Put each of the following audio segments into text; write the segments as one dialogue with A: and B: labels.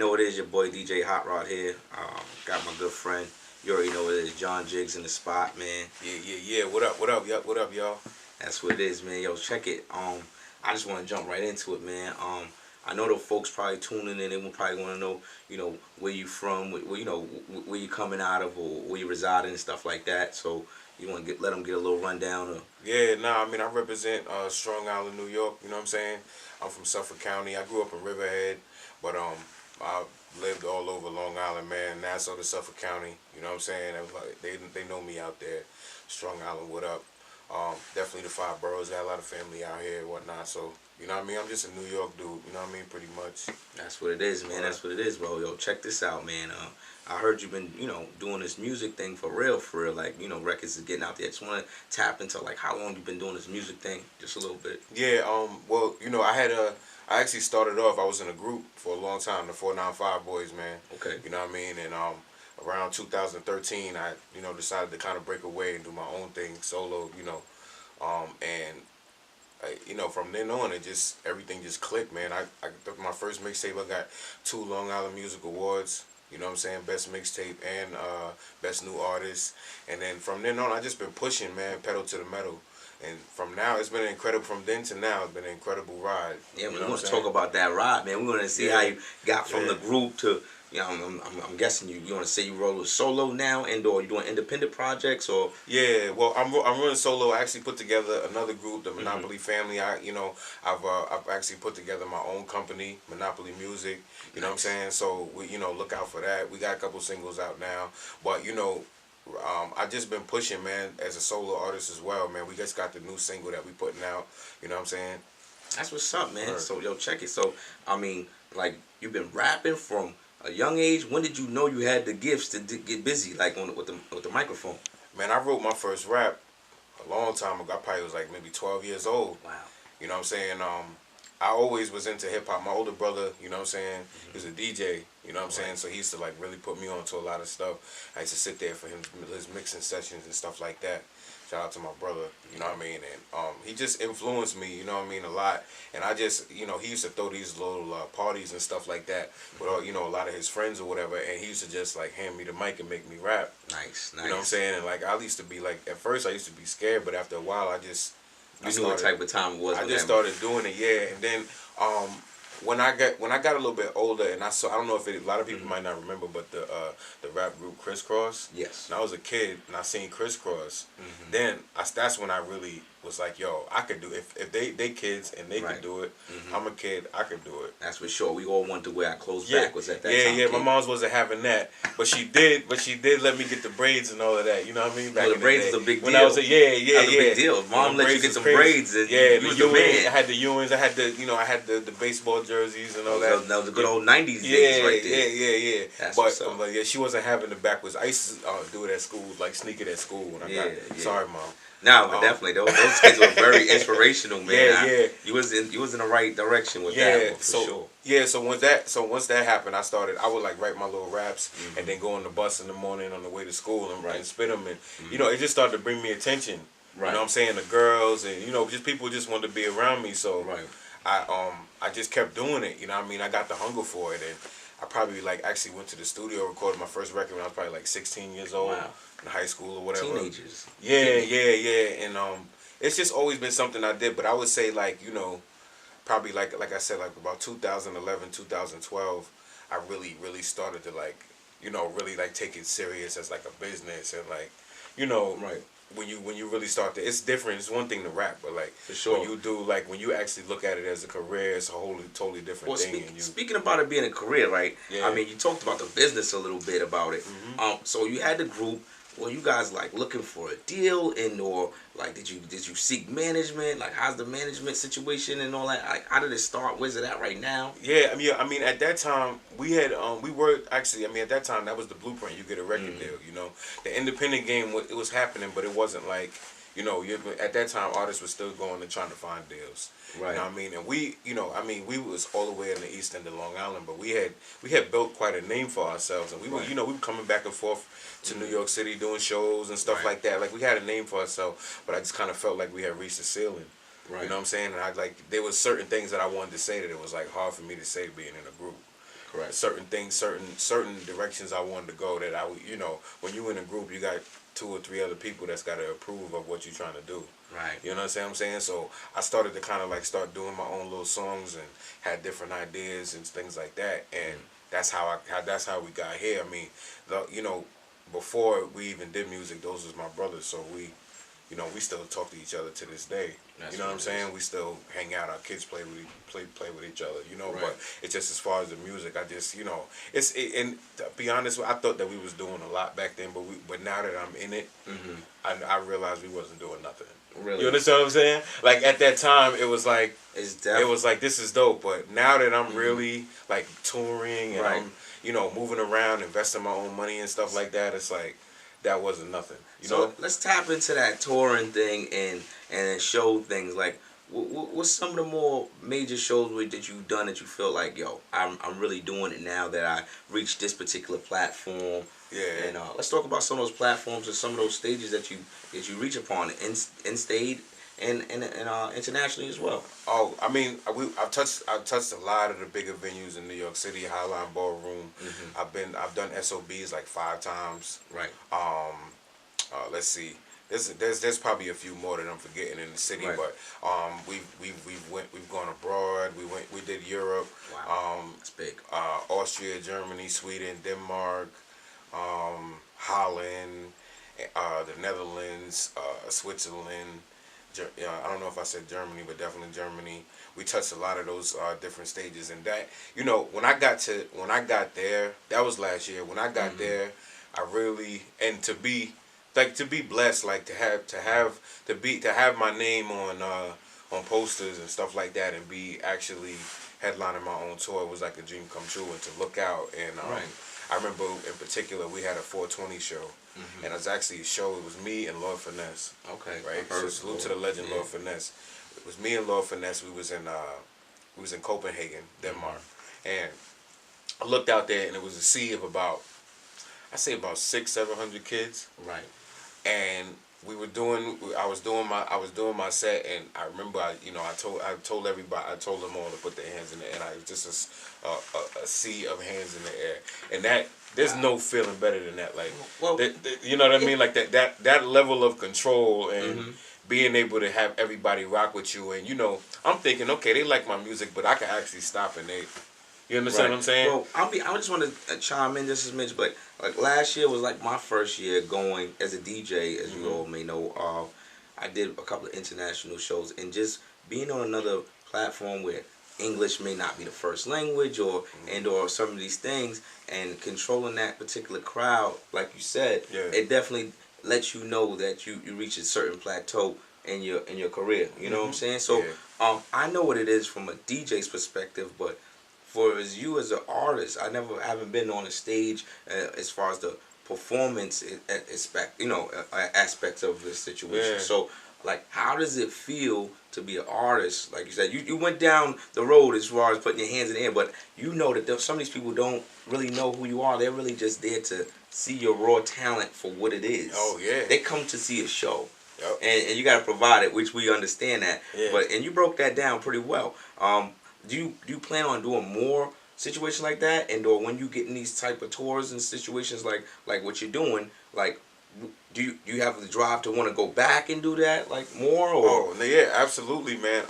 A: know it is, your boy DJ Hotrod here. Got my good friend. You already know it is, John Jiggs in the spot, man.
B: Yeah. What up, y'all?
A: That's what it is, man. Yo, check it. I just want to jump right into it, man. I know the folks probably tuning in. They will probably want to know, where you from, where you coming out of, or where you residing and stuff like that. So you want to let them get a little rundown of.
B: Yeah, I represent Strong Island, New York. You know what I'm saying? I'm from Suffolk County. I grew up in Riverhead, but I lived all over Long Island, man. Nassau to Suffolk County. You know what I'm saying? It was like, they know me out there. Strong Island, what up? Definitely the 5 boroughs. Got a lot of family out here and whatnot. So, you know what I mean? I'm just a New York dude. You know what I mean? Pretty much.
A: That's what it is, man. That's what it is, bro. Yo, check this out, man. I heard you've been, doing this music thing for real. Like, records is getting out there. I just want to tap into, like, how long you been doing this music thing, just a little bit.
B: Yeah, well, I actually started off, I was in a group for a long time, the 495 Boys, man.
A: Okay.
B: You know what I mean? And around 2013, I, decided to kind of break away and do my own thing solo, from then on, everything just clicked, man. I took my first mixtape, I got 2 Long Island Music Awards. You know what I'm saying? Best mixtape and best new artist. And then from then on, I just been pushing, man, pedal to the metal. And from now, it's been incredible. From then to now, it's been an incredible ride.
A: Yeah, we want to talk about that ride, man. We want to see how you got from the group to, I'm guessing you want to say you roll with solo now, or you doing independent projects, or?
B: Yeah, well, I'm running solo. I actually put together another group, the Monopoly Family. I've actually put together my own company, Monopoly Music. You know what I'm saying? So we look out for that. We got a couple singles out now, but I just been pushing, man, as a solo artist as well, man. We just got the new single that we putting out. You know what I'm saying?
A: That's what's up, man. Right. So yo, check it. So like you've been rapping from a young age. When did you know you had the gifts to get busy, like with the microphone?
B: Man, I wrote my first rap a long time ago. I probably was like maybe 12 years old.
A: Wow.
B: You know what I'm saying? I always was into hip hop. My older brother, you know what I'm saying, he was a DJ, you know what I'm saying? So he used to like really put me on to a lot of stuff. I used to sit there for him, his mixing sessions and stuff like that. Shout out to my brother, you know what I mean? And he just influenced me, you know what I mean, a lot. And I just, he used to throw these little parties and stuff like that with, a lot of his friends or whatever. And he used to just like hand me the mic and make me rap.
A: Nice.
B: You know what I'm saying? And like I used to be like, at first I used to be scared, but after a while I
A: knew what type of time it was.
B: I just started doing it, yeah. And then when I got a little bit older, and I don't know if a lot of people might not remember, but the rap group Crisscross.
A: Yes.
B: And I was a kid and I seen Crisscross. Then that's when I really was like, yo, I could do it. If they kids and they could do it, I'm a kid, I could do it.
A: That's for sure. We all wanted to wear our clothes backwards at that time.
B: Yeah. My mom's wasn't having that, but she did let me get the braids and all of that. You know what I mean?
A: Back the braids was a big deal.
B: When I was
A: a big deal. Mom let you get some braids.
B: Yeah,
A: you was the man.
B: I had the Ewins. I had the baseball jerseys and all that.
A: That was the good old '90s days right there.
B: Yeah.
A: That's
B: but she wasn't having the backwards. I used to do it at school, like sneak it at school when I got it. Sorry, Mom.
A: No, but definitely those kids were very inspirational, man.
B: Yeah.
A: You was in the right direction with that one, for sure.
B: Yeah, so once that happened, I would like write my little raps and then go on the bus in the morning on the way to school and spit them, and it just started to bring me attention. Right. You know what I'm saying? The girls and just people just wanted to be around me, so I just kept doing it. You know what I mean? I got the hunger for it, and I probably actually went to the studio, recorded my first record when I was probably 16 years old.
A: Wow.
B: In high school or whatever.
A: Teenagers.
B: Yeah. And it's just always been something I did, but I would say probably like I said, about 2011, 2012, I really started to really take it serious as a business, and when you really start to, it's different. It's one thing to rap, but
A: for sure,
B: when you do when you actually look at it as a career, it's a totally different thing.
A: Speaking about it being a career, right?
B: Yeah.
A: I mean, you talked about the business a little bit about it. So you had the group. Well, you guys looking for a deal, or did you seek management? How's the management situation and all that? How did it start? Where's it at right now?
B: Yeah, I mean at that time we had we were actually, at that time that was the blueprint. You get a record deal, The independent game, it was happening, but it wasn't at that time artists were still going and trying to find deals. Right. You know what I mean? And we was all the way in the East End of Long Island, but we had built quite a name for ourselves, and we were we were coming back and forth to New York City doing shows and stuff like that. We had a name for ourselves, but I just kind of felt like we had reached the ceiling. Right. You know what I'm saying? And there was certain things that I wanted to say that it was hard for me to say being in a group.
A: Correct.
B: certain things, certain directions I wanted to go. That I, you know, when you in a group, you got 2 or 3 other people that's got to approve of what you're trying to do.
A: Right.
B: You know what I'm saying? So I started to kind of like start doing my own little songs and had different ideas and things like that. And that's how that's how we got here. I mean, you know, before we even did music, those was my brothers. So we, you know, we still talk to each other to this day.
A: That's
B: you know what I'm
A: it
B: saying?
A: is.
B: We still hang out. Our kids play with each other. You know,
A: Right.
B: but it's just as far as the music, I just, you know, and to be honest, I thought that we was doing a lot back then, but now that I'm in it, I realized we wasn't doing nothing.
A: Really.
B: You understand what I'm saying? Like at that time, it was like
A: It's
B: it was like this is dope. But now that I'm
A: Mm-hmm.
B: really like touring and
A: Right.
B: I'm, you know, moving around, investing my own money and stuff like that, it's like that wasn't nothing. You
A: So
B: know?
A: let's tap into that touring thing and show things. Like, what's some of the more major shows that you've done that you feel like, yo, I'm really doing it now that I reached this particular platform.
B: Yeah.
A: And let's talk about some of those platforms and some of those stages that you reach upon in state and internationally as well.
B: Oh, I mean, I've touched a lot of the bigger venues in New York City, Highline Ballroom. I've done SOBs like 5 times.
A: Right.
B: Let's see. There's probably a few more that I'm forgetting in the city,
A: Right.
B: but we've gone abroad. We did Europe.
A: Wow. It's big.
B: Austria, Germany, Sweden, Denmark, Holland, the Netherlands, Switzerland. I don't know if I said Germany, but definitely Germany. We touched a lot of those different stages, and that, you know, when I got there, that was last year. When I got there, I really, and to be blessed, like to have my name on posters and stuff like that, and be actually headlining my own tour was like a dream come true, and to look out. And
A: Right.
B: I remember in particular we had a 420 show, and it was actually a show. It was me and Lord Finesse.
A: Okay.
B: Right. So salute to the legend Lord Finesse. It was me and Lord Finesse. We was in Copenhagen, Denmark, and I looked out there, and it was a sea of about 600-700 kids.
A: Right.
B: And I was doing my set, and I remember I told everybody, I told them all to put their hands in the air, and I was just a sea of hands in the air, and that there's no feeling better than that. Like,
A: Well,
B: you know what I mean? Like that level of control and being able to have everybody rock with you, and you know, I'm thinking, okay, they like my music, but I can actually stop and they. You understand what I'm saying?
A: Well, I just want to chime in just as much, but like last year was like my first year going as a DJ, as you all may know. I did a couple of international shows, and just being on another platform where English may not be the first language, or some of these things, and controlling that particular crowd, like you said, it definitely lets you know that you reach a certain plateau in your career. You know what I'm saying? So I know what it is from a DJ's perspective, but for you as an artist, I haven't been on a stage as far as the performance aspects of this situation.
B: Yeah.
A: So, like, how does it feel to be an artist? Like you said, you went down the road as far as putting your hands in the air, but you know that some of these people don't really know who you are. They're really just there to see your raw talent for what it is.
B: Oh yeah.
A: They come to see a show.
B: Yep.
A: And you got to provide it, which we understand that.
B: Yeah.
A: And you broke that down pretty well. Do you plan on doing more situations like that, or when you get in these type of tours and situations like what you're doing, like do you have the drive to want to go back and do that like more? Or
B: Oh yeah, absolutely, man.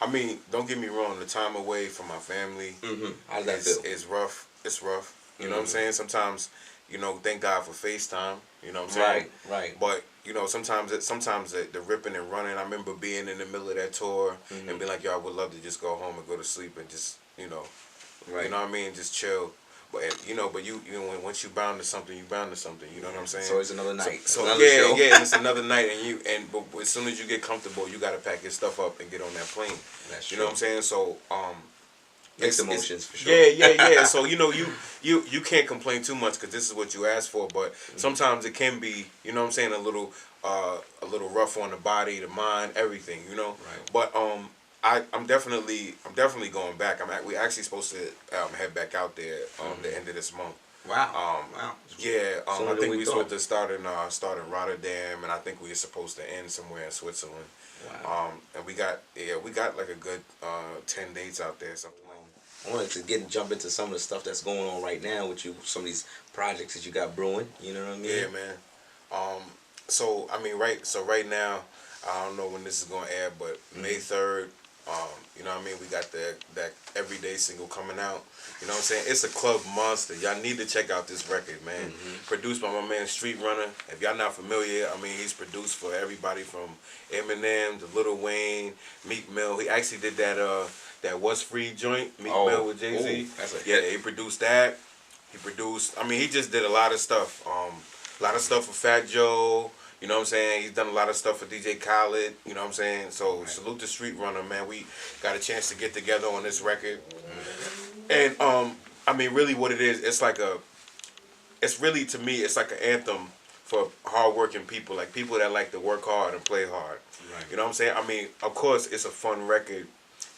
B: I mean, don't get me wrong. The time away from my family
A: how does that feel?
B: is rough. It's rough. You know what I'm saying? Sometimes, you know, thank God for FaceTime. You know what I'm saying?
A: Right.
B: But you know, sometimes the ripping and running. I remember being in the middle of that tour and being like, yo, I would love to just go home and go to sleep and just, you know, you know what I mean, just chill. But you know, once you bound to something, you bound to something. You know what I'm saying?
A: So it's another night.
B: So
A: another
B: yeah,
A: show.
B: yeah, it's another night, but as soon as you get comfortable, you gotta pack your stuff up and get on that plane.
A: That's
B: you know what I'm saying? So
A: mixed emotions for sure.
B: Yeah. So you know, you can't complain too much because this is what you asked for. But sometimes it can be, you know what I'm saying, a little rough on the body, the mind, everything. You know.
A: Right.
B: But I'm definitely going back. We actually supposed to head back out there the end of this month.
A: Wow.
B: Yeah.
A: Sooner
B: I
A: than
B: think
A: we
B: we
A: thought.
B: supposed to start in Rotterdam, and I think we're supposed to end somewhere in Switzerland.
A: Wow.
B: And we got like a good 10 dates out there, something like that.
A: I wanted to jump into some of the stuff that's going on right now with you, some of these projects that you got brewing. You know what I mean?
B: Yeah, man. Um, so I mean, right now, I don't know when this is gonna air, but May 3rd, you know what I mean, we got that everyday single coming out. You know what I'm saying? It's a club monster. Y'all need to check out this record, man. Produced by my man Street Runner. If y'all not familiar, I mean, he's produced for everybody from Eminem to Lil Wayne, Meek Mill. He actually did that What's Free joint, Meek Mill with Jay-Z. Yeah, he produced that. He produced, I mean, he just did a lot of stuff. A lot of stuff for Fat Joe. You know what I'm saying? He's done a lot of stuff for DJ Khaled. You know what I'm saying? So salute the Street Runner, man. We got a chance to get together on this record. And I mean, really, what it is, it's really, to me, it's like an anthem for hardworking people, like people that like to work hard and play hard.
A: Right.
B: You know what I'm saying? I mean, of course, it's a fun record,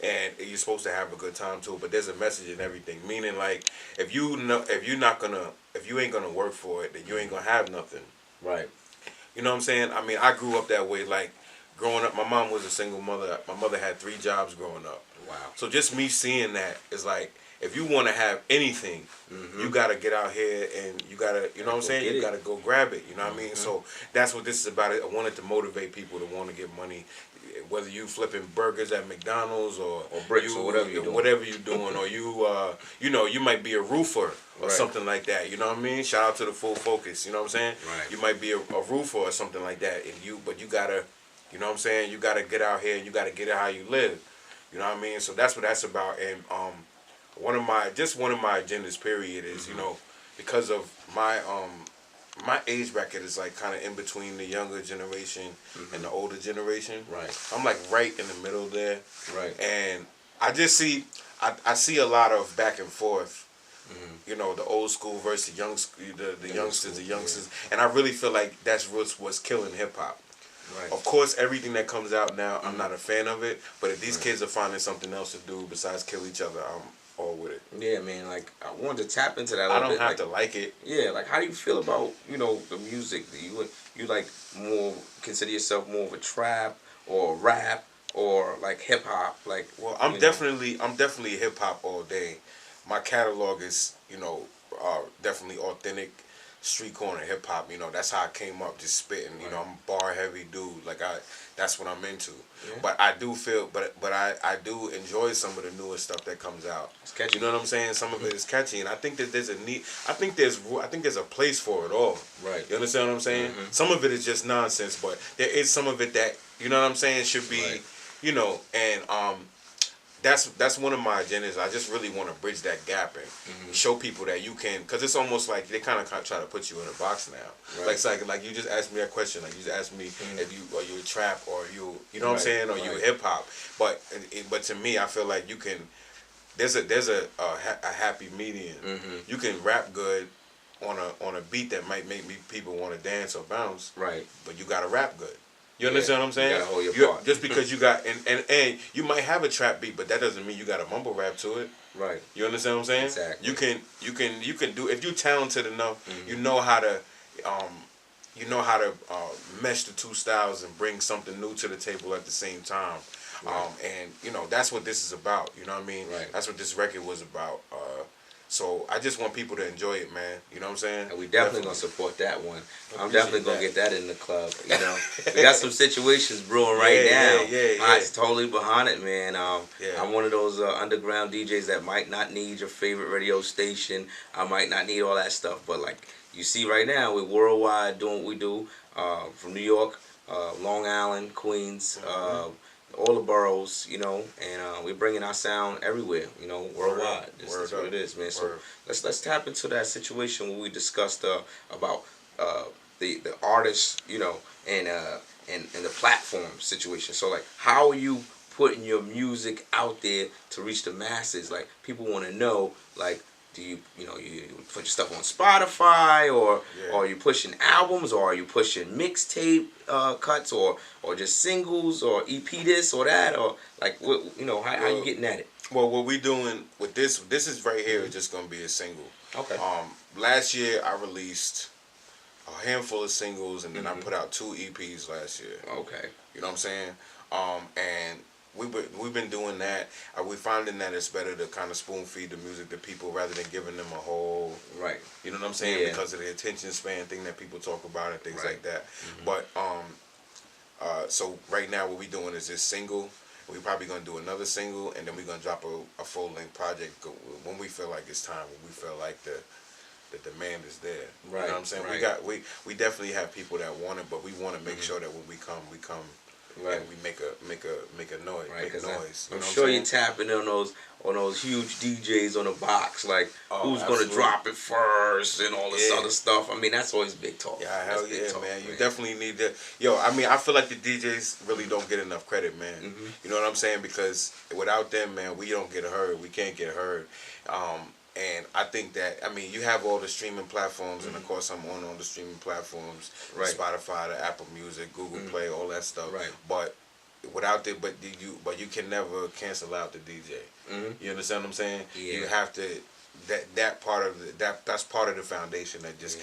B: and you're supposed to have a good time too. But there's a message in everything. Meaning, like, if you ain't gonna work for it, then you ain't gonna have nothing.
A: Right.
B: You know what I'm saying? I mean, I grew up that way. Like, growing up, my mom was a single mother. My mother had 3 jobs growing up.
A: Wow.
B: So just me seeing that is like, if you want to have anything, you got to get out here and you got to, you know what I'm saying? You got to go grab it. You know what I mean? So that's what this is about. I wanted to motivate people to want to get money, whether you flipping burgers at McDonald's or
A: bricks
B: you,
A: or whatever you're doing.
B: Whatever you're doing, or you know, you might be a roofer or something like that. You know what I mean? Shout out to the Full Focus. You know what I'm saying?
A: Right.
B: You might be a roofer or something like that, but you gotta, you know what I'm saying? You gotta get out here and you gotta get it how you live. You know what I mean? So that's what that's about. And one of my agendas, period, is, you know, because of my age bracket is like kind of in between the younger generation and the older generation.
A: Right.
B: I'm like right in the middle there.
A: Right.
B: And I just see, I see a lot of back and forth. You know, the old school versus the youngsters, and I really feel like that's what's killing hip hop.
A: Right.
B: Of course, everything that comes out now, I'm not a fan of it. But if these kids are finding something else to do besides kill each other, I'm all with it.
A: Yeah, man. Like, I wanted to tap into that a
B: I
A: little
B: don't
A: bit.
B: have to like it.
A: Yeah, like, how do you feel about, you know, the music? Do you like more, consider yourself more of a trap or rap or like hip hop? Like,
B: well, I'm definitely hip hop all day. My catalog is, you know, definitely authentic street corner hip hop. You know, that's how I came up, just spitting. You know, I'm a bar heavy dude. Like, that's what I'm into.
A: Yeah.
B: But I do feel, but I do enjoy some of the newer stuff that comes out.
A: It's catchy.
B: You know what I'm saying? Some of it is catchy, and I think that there's a need. I think there's a place for it all.
A: Right.
B: You understand what I'm saying? Some of it is just nonsense, but there is some of it that, you know what I'm saying, should be, you know, and that's one of my agendas. I just really want to bridge that gap and show people that you can, because it's almost like they kind of try to put you in a box now. Right. Like you just asked me that question. Like, you just asked me if you a trap or you know what I'm saying, or you hip hop. But to me, I feel like you can. There's a happy medium. You can rap good on a beat that might make people want to dance or bounce. Right. But you gotta rap good. You understand what I'm saying?
A: You gotta hold your part.
B: Just because you got and you might have a trap beat, but that doesn't mean you got a mumble rap to it.
A: Right.
B: You understand what I'm saying?
A: Exactly.
B: You can do, if you're talented enough, you know how to mesh the two styles and bring something new to the table at the same time. Right. And you know, that's what this is about. You know what I mean?
A: Right.
B: That's what this record was about. So I just want people to enjoy it, man. You know what I'm saying?
A: And we definitely gonna support that one. I'm definitely gonna get that in the club. You know, we got some situations brewing right now.
B: Yeah.
A: I'm totally behind it, man. I'm one of those underground DJs that might not need your favorite radio station. I might not need all that stuff, but like you see right now, we're worldwide doing what we do. From New York, Long Island, Queens. All the boroughs, you know, and we're bringing our sound everywhere, you know, worldwide. That's what it is, man. So let's tap into that situation where we discussed about the artists, you know, and the platform situation. So like, how are you putting your music out there to reach the masses? Like, people want to know, like, do you put your stuff on Spotify, or are you pushing albums, or are you pushing mixtape cuts, or just singles, or EP this or that, or like, what, you know, how you getting at it?
B: Well, what we doing with this is right here is just gonna be a single. Okay. Last year I released a handful of singles, and then I put out 2 EPs last year.
A: Okay.
B: You know what I'm saying? And we've been doing that. We're finding that it's better to kind of spoon feed the music to people rather than giving them a whole.
A: Right.
B: You know what I'm saying?
A: Yeah.
B: Because of the attention span thing that people talk about and things
A: Right.
B: like that. But so right now what we're doing is this single. We're probably gonna do another single, and then we're gonna drop a full length project when we feel like it's time. When we feel like the demand is there.
A: Right.
B: You know what I'm saying?
A: Right.
B: We definitely have people that want it, but we want to make sure that when we come.
A: Right.
B: And we make a noise.
A: Right,
B: make noise.
A: I'm sure you're tapping on those huge DJs on the box, like who's
B: absolutely.
A: gonna drop it first and all this other stuff. I mean, that's always big talk.
B: Yeah, hell yeah,
A: talk,
B: man. You definitely need to. Yo, I mean, I feel like the DJs really don't get enough credit, man. You know what I'm saying? Because without them, man, we don't get heard. We can't get heard. And I think that, I mean, you have all the streaming platforms, and of course I'm on all the streaming platforms,
A: Right.
B: Spotify, the Apple Music, Google Play, all that stuff.
A: Right.
B: But without it, but you can never cancel out the DJ. You understand what I'm saying?
A: Yeah.
B: You have to that's part of the foundation that just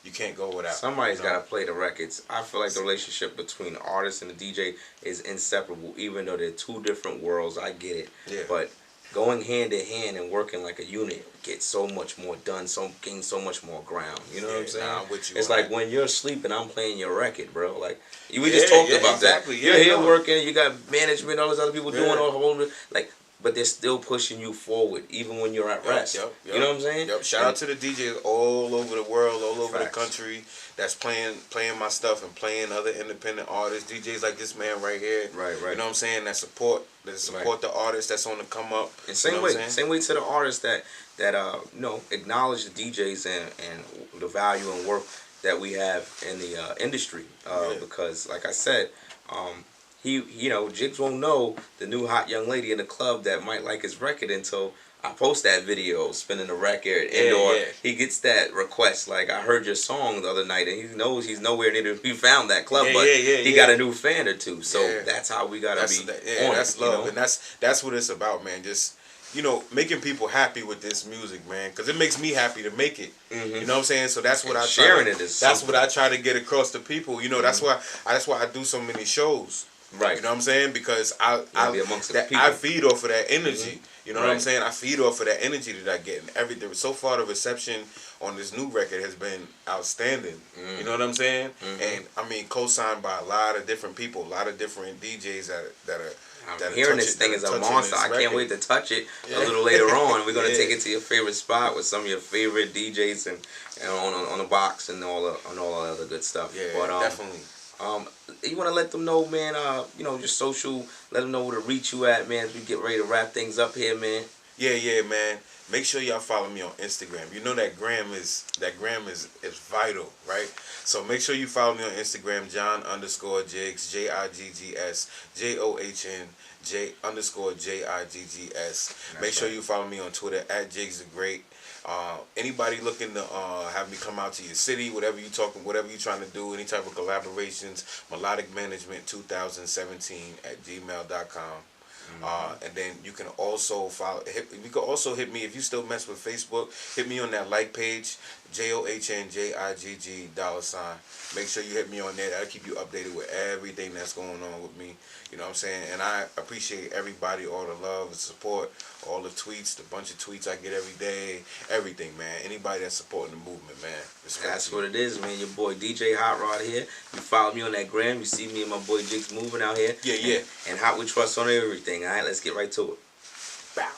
B: you can't go without.
A: Somebody's got to play the records. I feel like the relationship between the artist and the DJ is inseparable, even though they're two different worlds. I get it.
B: Yeah.
A: But going hand in hand and working like a unit gets so much more done, gain so much more ground. You know what I'm saying?
B: Nah, I'm with you
A: it's
B: on
A: like
B: that.
A: when you're sleeping, I'm playing your record, bro. Like we just talked about
B: exactly.
A: that. You're here
B: no.
A: working, you got management, all those other people doing all the whole but they're still pushing you forward, even when you're at rest.
B: Yep.
A: You know what I'm saying?
B: Yep. Shout out to the DJs all over the world, all over the
A: Facts.
B: country that's playing my stuff and playing other independent artists. DJs like this man right here.
A: Right.
B: You know what I'm saying? That support the artists that's on the come up.
A: And
B: same
A: way to the artists that acknowledge the DJs and the value and worth that we have in the industry. Because like I said, Jiggs won't know the new hot young lady in the club that might like his record until I post that video spinning the record indoor. He gets that request like, I heard your song the other night, and he knows he's nowhere near to be found that club, but he got a new fan or two. So that's how we gotta be.
B: That's love, and that's what it's about, man. Just making people happy with this music, man, because it makes me happy to make it. You know what I'm saying? So that's what
A: sharing it is.
B: That's what I try to get across to people. That's why I do so many shows.
A: Right.
B: You know what I'm saying? Because I feed off of that energy. You know what I'm saying? I feed off of that energy that I get, and so far the reception on this new record has been outstanding. You know what I'm saying? And I mean, co-signed by a lot of different people, a lot of different DJs that are.
A: I'm hearing this thing is a monster. I can't wait to touch it a little later on. We're gonna take it to your favorite spot with some of your favorite DJs and on the box and all the other good stuff.
B: Yeah,
A: but,
B: definitely.
A: You want to let them know, man, your social, let them know where to reach you at, man, as we get ready to wrap things up here, man.
B: Yeah, man. Make sure y'all follow me on Instagram. You know that gram is vital, right? So make sure you follow me on Instagram, John_Jiggs, JIGGS, JOHN, J_JIGGS. Make sure you follow me on Twitter @Jiggs the Great. Anybody looking to have me come out to your city, whatever you're trying to do, any type of collaborations, Melodic Management 2017 @gmail.com. And then you can also hit me if you still mess with Facebook. Hit me on that like page, JOHNJIGG $. Make sure you hit me on there. That'll keep you updated with everything that's going on with me. You know what I'm saying? And I appreciate everybody, all the love and support, all the tweets, the bunch of tweets I get every day, everything, man. Anybody that's supporting the movement, man.
A: That's what it is, man. Your boy DJ Hotrod here. You follow me on that gram. You see me and my boy Jiggs moving out here.
B: Yeah.
A: And Hot We Trust on everything. All right, let's get right to it. Bow.